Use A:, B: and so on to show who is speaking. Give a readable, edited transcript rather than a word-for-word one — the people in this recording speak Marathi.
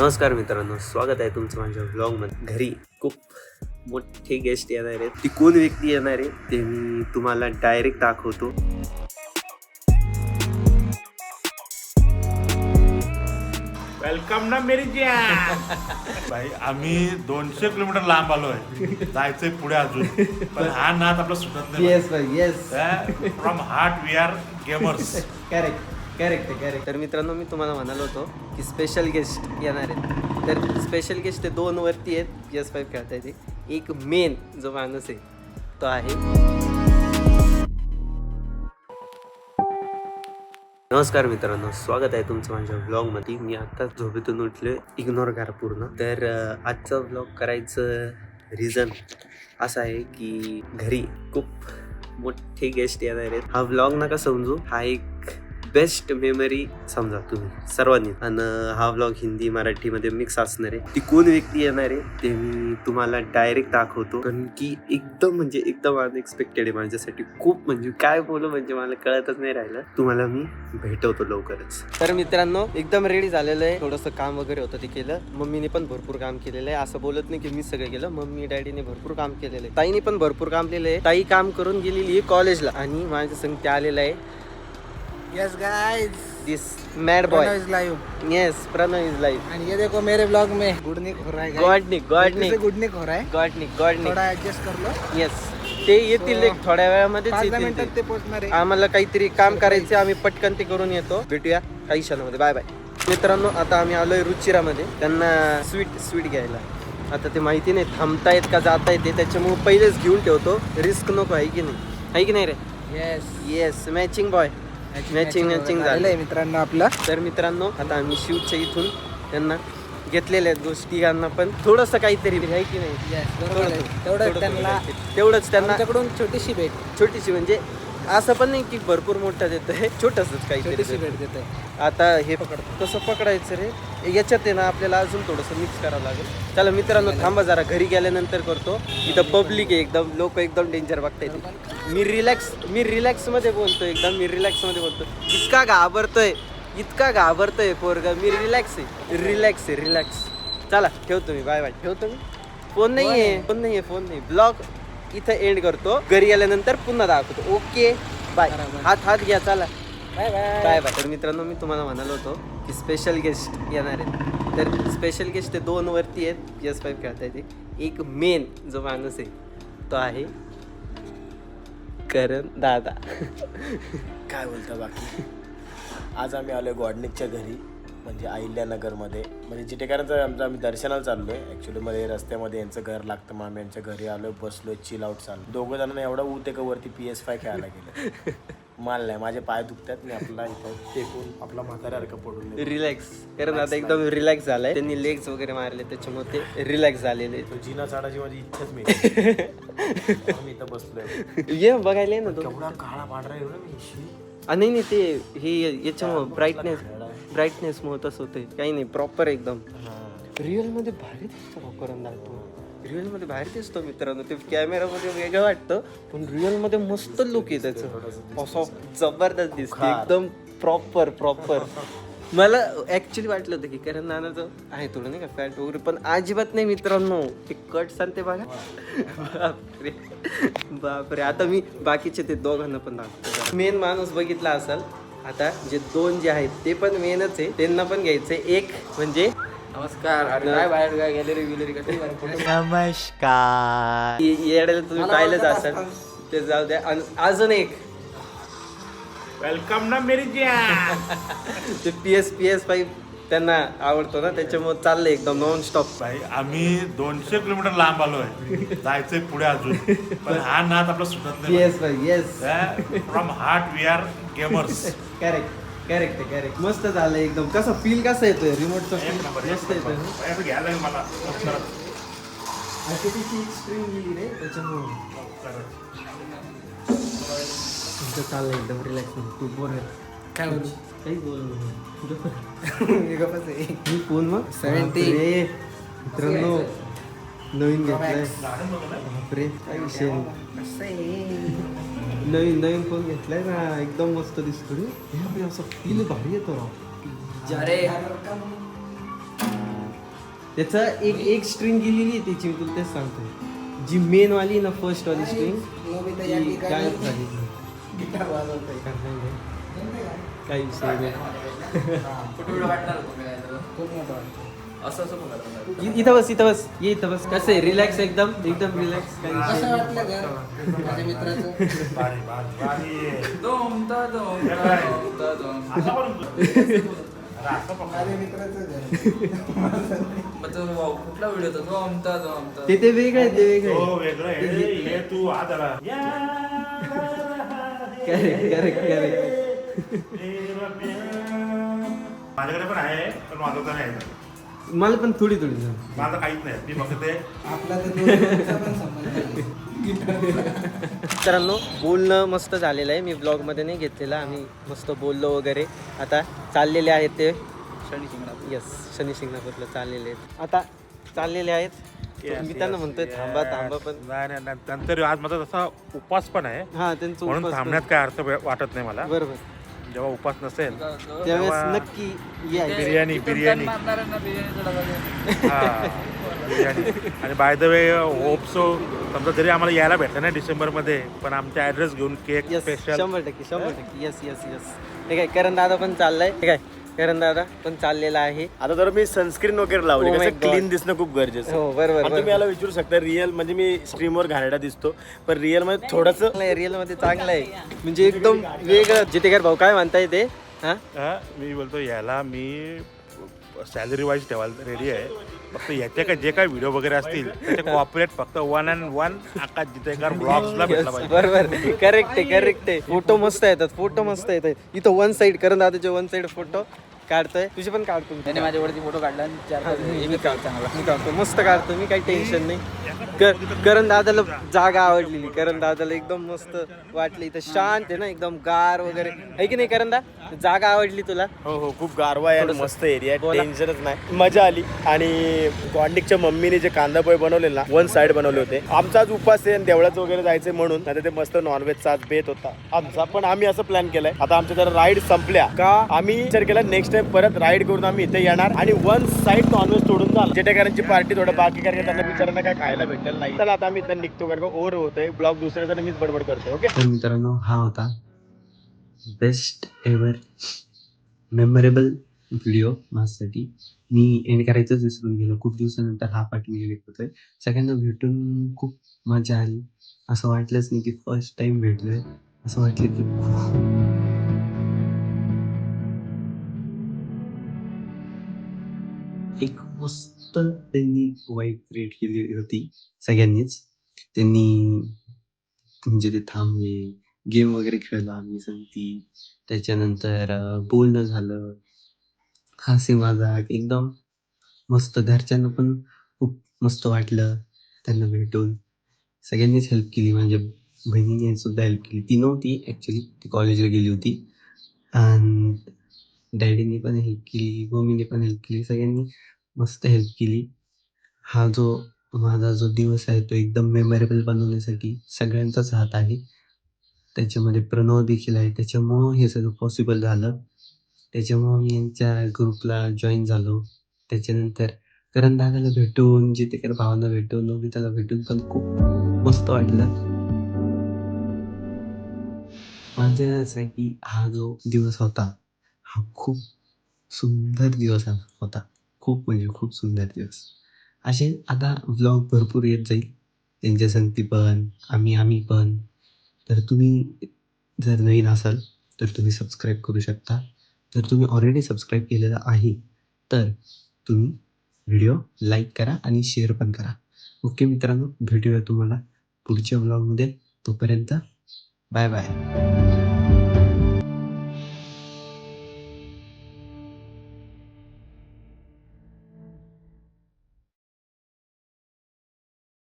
A: नमस्कार मित्रांनो, स्वागत आहे तुमचं माझ्या व्लॉगमध्ये. घरी खूप मोठे गेस्ट येणार आहेत. ती कोण व्यक्ती येणार आहे ते मी तुम्हाला डायरेक्ट दाखवतो.
B: वेलकम ना मेरी जान. भाई आम्ही 200 किलोमीटर लांब आलोय, जायचंय पुढे अजून, पण हा नाद आपला सुटत नाही.
A: येस भाई, yes.
B: From heart we are gamers.
A: Correct. तर मित्रांनो, मी तुम्हाला म्हणालो होतो की स्पेशल गेस्ट येणार आहेत. तर स्पेशल गेस्ट ते 2 वरती आहेत, PS5 खेळता येते. एक मेन जो माणूस आहे तो आहे. नमस्कार मित्रांनो, स्वागत आहे तुमचं माझ्या व्लॉगमध्ये. मी आता झोपेतून उठले, इग्नोर करा पूर्ण. तर आजचा व्लॉग करायचं रिझन असं आहे की घरी खूप मोठे गेस्ट येणार आहेत. हा व्लॉग नका समजू, हा एक बेस्ट मेमरी समजा तुम्ही सर्वांनी. आणि हा व्लॉग हिंदी मराठीमध्ये मिक्स असणार आहे. ती कोण व्यक्ती येणार आहे ते मी तुम्हाला डायरेक्ट दाखवतो, कारण की एकदम अनएक्सपेक्टेड आहे माझ्यासाठी. खूप म्हणजे काय बोलू, म्हणजे मला कळतच नाही राहिलं. तुम्हाला मी भेटवतो लवकरच. तर मित्रांनो, एकदम रेडी झालेलं आहे. थोडंसं काम वगैरे होतं ते केलं. मम्मीने पण भरपूर काम केलेलं आहे. असं बोलत नाही की मी सगळं केलं, मम्मी डॅडीने भरपूर काम केलेलं आहे. ताईने पण भरपूर काम केलेलं आहे. ताई काम करून गेलेली आहे कॉलेजला आणि माझ्या संग ते आलेलं आहे.
C: Yes guys,
A: this mad boy.
C: Is live.
A: Yes, Pranav is live.
C: And ये देखो मेरे ब्लॉग में गुडनिक हो रहा है guys.
A: गॉडनिक
C: गुडनिक हो रहा है.
A: गॉडनिक.
C: थोड़ा एडजस्ट कर लो.
A: येस, ते येतील एक थोड्या वेळामध्येच
C: 5
A: येतील
C: मिनिटात ते पोहोचणार आहे.
A: आम्हाला काहीतरी काम करायचे, आम्ही पटकन ते करून येतो. भेटूया काही क्षणामध्ये. बाय बाय मित्रांनो. आता आम्ही आलोय रुचिरामध्ये त्यांना स्वीट घ्यायला. आता ते माहिती नाही थांबतायत का जाता येते, त्याच्यामुळे पहिलेच घेऊन ठेवतो. रिस्क नको, आहे की नाही रे? Yes, matching boy. मॅचिंग झालंय
C: मित्रांनो आपला.
A: तर मित्रांनो, आता आम्ही शिवच्या इथून त्यांना घेतलेल्या आहेत गोष्टींना पण थोडंसं काहीतरी आहे की नाही. तेवढंच त्यांना
C: आमच्याकडून छोटीशी
A: म्हणजे असं पण नाही की भरपूर मोठं देत आहे, छोटंसंच काहीतरी
C: भेट देत आहे.
A: आता हे कसं पकडायचं रे, याच्यात आहे ना आपल्याला अजून थोडंसं मिक्स करावं लागेल. चला मित्रांनो, थांबा जरा, घरी गेल्यानंतर करतो. इथं पब्लिक आहे, एकदम लोक एकदम डेंजर बघता येते. मी रिलॅक्स मध्ये बोलतो, इतका घाबरतोय पोरगा. मी रिलॅक्स. चला ठेवतो मी, बाय. ठेवतो मी. फोन नाहीये. ब्लॉग इथं एंड करतो. घरी गेल्यानंतर पुन्हा दाखवतो. Okay, bye. हात घ्या, चला बाय. तर मित्रांनो, मी तुम्हाला म्हणालो होतो की स्पेशल गेस्ट येणार आहेत. तर स्पेशल गेस्ट ते 2 वरती आहेत, PS5 खेळता येते. एक मेन जो माणूस आहे तो आहे करण दादा.
D: काय बोलता बाकी. आज आम्ही आलोय गॉडनिकच्या घरी, म्हणजे अहिल्यानगरमध्ये. म्हणजे चिटेकरांचं आम्ही दर्शनाला चाललोय. ॲक्च्युली मध्ये रस्त्यामध्ये यांचं घर लागतं, मग आम्ही यांच्या घरी आलोय, बसलोय, चिल आउट चाललो. 2 जणांना एवढा ऊत आहे का वरती PS5 खेळायला गेलं. माल नाही, माझे पाय दुखतात. मी आपला इथं टेकून आपला म्हाताऱ्यासारखं पडून
A: रिलॅक्स. कारण आता एकदम रिलॅक्स झालाय. त्यांनी लेग्स वगैरे मारले, त्याच्यामुळे ते रिलॅक्स झालेले.
D: तो जिना चढायची माझी इच्छाच मी. मी इथं बसलोय.
A: ये बघायला ये ना तो.
D: केवढा काळा पांढरा एवढा मी.
A: नाही ते हे याच्यामुळे ब्राईटनेस मुळे तसं होतंय. काही नाही, प्रॉपर एकदम रिअल मध्ये भारी दिसतो. करून दाखवतो, रिअल मध्ये भारी दिसतो मित्रांनो. ते कॅमेरामध्ये वेगळं वाटतं, पण रिअल मध्ये मस्त लुक आहे त्याचं. असं जबरदस्त दिसतं, एकदम प्रॉपर. मला ऍक्च्युली वाटलं होतं की कारण नानाचं आहे थोडं नाही का फॅट वगैरे, पण अजिबात नाही मित्रांनो. ते कट सांगते बघा. बापरे. आता मी बाकीचे ते दोघांना पण दाखवतो. मेन माणूस बघितला असाल. आता जे 2 जे आहेत ते पण मेनच आहे, त्यांना पण घ्यायचंय. एक म्हणजे
C: नमस्कार. बाहेर गॅलरी
A: नमस्कार. येड्याला तुम्ही पाहिलंच असाल, ते जाऊ द्या. अजून एक
B: वेलकम ना मेरी जान.
A: ते PS5 त्यांना आवडतो ना, त्याच्यामुळे चाललंय एकदम नॉन स्टॉप.
B: भाई आम्ही 200 किलोमीटर लांब आलोय, जायचंय पुढे अजून, पण हा नाद आपला सुटत नाही.
A: Yes.
B: From heart we are gamers.
A: Correct. मस्त झालंय एकदम. कसं फील कसं येतोय रिमोटचा फील मस्त येतोय.
B: घ्यायला मला
A: स्क्रीन गेली रे, त्याच्यामुळे चाललंय एकदम रिलॅक्स. तू बोल
C: काय बोलू.
A: काही बोल
C: मी
A: फोन मग
C: 70
A: मित्रांनो नवीन घेतलाय. बापरे, काय विषय. नवीन फोन घेतलाय ना, एकदम मस्त दिसतो रे. असं फील भारी येतो राव. त्याचा एक स्ट्रिंग गेलेली आहे त्याची, मी तुला तेच सांगतो. जी मेन वाली ना, फर्स्ट वाली स्ट्रिंग गायब झाली. काही विषय नाही.
C: असं असं पण करतात.
A: इथं बस, इथं बस, ये इथं बस. कसं आहे, रिलॅक्स, एकदम एकदम रिलॅक्स. काही विषय
E: कसं
A: नाही.
E: वाटलं का माझ्या मित्राचं?
B: भारी, भारी, भारी.
C: दोम ता दोम
B: हे
C: ता
B: काय?
C: दोम ता दोम.
B: असं पण अरे असं पण
E: माझ्या मित्राचं घर.
C: मग तो कुठला व्हिडिओ होता? दोम ता दोम ता.
A: ते वेगळं आहे, ते वेगळं
B: हो
A: आहे.
B: वेगळं आहे. हे तू आज आला
A: करेक्ट.
B: माझ्याकडे पण आहे, पण वाजवता नाही येत.
A: मला पण थोडी थोडी
B: माझं काहीच नाही, मी फक्त ते
E: आपला तर दोघांचा पण संबंध नाही.
A: मित्रांनो, बोलणं मस्त झालेलं आहे. मी ब्लॉगमध्ये नाही घेतलेलं. आम्ही मस्त बोललो वगैरे. आता चाललेले आहेत ते
C: शनी शिंगणापूर.
A: शनी शिंगणापूरला चाललेले आहेत. आता चाललेले आहेत. मी त्यांना म्हणतोय थांबा थांबा, पण
B: नाही नाही नाही. नंतर आज माझा तसा उपास पण आहे,
A: हा, त्यांचं
B: म्हणून
A: उपास
B: थांबण्यात काय अर्थ वाटत नाही मला.
A: बरोबर.
B: जेव्हा उपास नसेल
A: त्यावेळेस
B: तेव्हा-
A: नक्की या.
B: बिर्याणी बिर्याणी
C: मारणाऱ्यांना बिर्याणीचा डबा दे.
B: हा बिर्याणी. आणि by the way hope so, समजा जरी आम्हाला यायला भेटलं नाही डिसेंबरमध्ये, पण आमचा ॲड्रेस घेऊन केक
A: यस,
B: स्पेशल
A: 100%. यस. ठीक आहे, करण दादा पण चाललाय. ठीक आहे, करण दादा पण चाललेला आहे.
D: आता तर मी सनस्क्रीन वगैरे लावली,
A: Oh my
D: कसं
A: God.
D: क्लीन दिसणं खूप गरजेचं.
A: हो, बरोबर.
D: आणि तुम्ही याला विचारू शकता, रिअल म्हणजे मी स्ट्रीमवर घाणेरडा दिसतो, पण रिअल मध्ये थोडंसं
A: रिअल मध्ये चांगलं आहे, म्हणजे एकदम वेगळं. जितेकर भाऊ काय म्हणताय ते? हा,
B: मी बोलतो याला मी सॅलरी वाईज ठेवायला रेडी आहे. फक्त याचे काय जे काय व्हिडिओ वगैरे असतील त्याचे कॉपरेट फक्त 1 आकाश जितेकर ब्लॉग्सला भेटला पाहिजे.
A: बरोबर. करेक्ट आहे. फोटो मस्त येतात. इथं वन साइड करण दादाचे वन साइड फोटो काढतोय. तुझे पण काढतो मी.
C: त्याने माझ्यावरती फोटो काढला आणि 4
A: मी काढतो, मस्त काढतो मी, काही टेन्शन नाही. करण दादाला जागा आवडलेली. करण दादाला एकदम मस्त वाटली. इथं शांत आहे ना, एकदम गार वगैरे आहे की नाही करण दा? जागा आवडली तुला?
D: हो खूप गारवा आहे आणि
A: थोडंसं
D: मस्त एरिया आहे,
A: बोला.
D: टेन्शनच नाही, मजा आली. आणि गॉन्डिकच्या मम्मीने जे कांदा पोहे बनवले ना, 1 साइड बनवले होते. आमचा आज उपास आहे, देवळात वगैरे जायचं म्हणून, आता ते मस्त नॉनव्हेजचा आज बेत होता आमचा. पण आम्ही असं प्लॅन केलाय, आता आमच्या जर राईड संपल्या का आम्ही विचार केला नेक्स्ट टाइम परत राईड करून आम्ही इथे येणार आणि 1 साइड नॉनव्हेज सोडून जाणार. जेटेकरांची पार्टी थोडं बाकी कारण त्यांना विचारांना काय खायला भेटेल नाही. तर आता आम्ही इथं निघतो, कारण ओव्हर होतोय ब्लॉग दुसऱ्याचा, मीच बडबड करतो. ओके,
A: तर मित्रांनो, हा होता बेस्ट एव्हर मेमोरेबल व्हिडिओ माझ्यासाठी. मी एंड करायचंच विसरून गेलो. खूप दिवसानंतर हा पार्ट मी एडिट करतोय. सगळ्यांना भेटून खूप मजा आली. असं वाटलंच नाही की फर्स्ट टाइम भेटलोय. असं वाटलं की एक मस्त त्यांनी वाईब क्रिएट केली होती सगळ्यांनीच. त्यांनी म्हणजे ते थांबले, गेम वगैरे खेळलो आम्ही संगती. त्याच्यानंतर बोलणं झालं, हसी मजाक एकदम मस्त. घरच्यांना पण खूप मस्त वाटलं त्यांना भेटून. सगळ्यांनीच हेल्प केली. माझ्या बहिणीने सुद्धा हेल्प केली. ती नव्हती ॲक्च्युली, ती कॉलेजला गेली होती. आणि डॅडीने पण हेल्प केली, मम्मीने पण हेल्प केली. सगळ्यांनी मस्त हेल्प केली. हा जो माझा जो दिवस आहे तो एकदम मेमोरेबल बनवण्यासाठी सगळ्यांचाच हात आहे. त्याच्यामध्ये प्रणव देखील आहे. त्याच्यामुळं हे सगळं पॉसिबल झालं. त्याच्यामुळं मी यांच्या ग्रुपला जॉईन झालो. त्याच्यानंतर करण दादाला भेटून, जितेकर भावांना भेटून, नोबिताला भेटून पण खूप मस्त वाटलं. माझ्यासाठी हा जो दिवस होता, हा खूप सुंदर दिवस होता. खूप म्हणजे खूप सुंदर दिवस. असे आता व्लॉग भरपूर येत जाईल, त्यांच्या संगती पण, आम्ही पण. तर तुम्ही जर नवीन असाल तर तुम्ही सबस्क्राईब करू शकता. जर तुम्ही ऑलरेडी सबस्क्राईब केलेलं आहे तर तुम्ही व्हिडिओ लाईक करा आणि शेअर पण करा. ओके मित्रांनो, भेटूया तुम्हाला पुढच्या व्लॉगमध्ये. तोपर्यंत बाय बाय.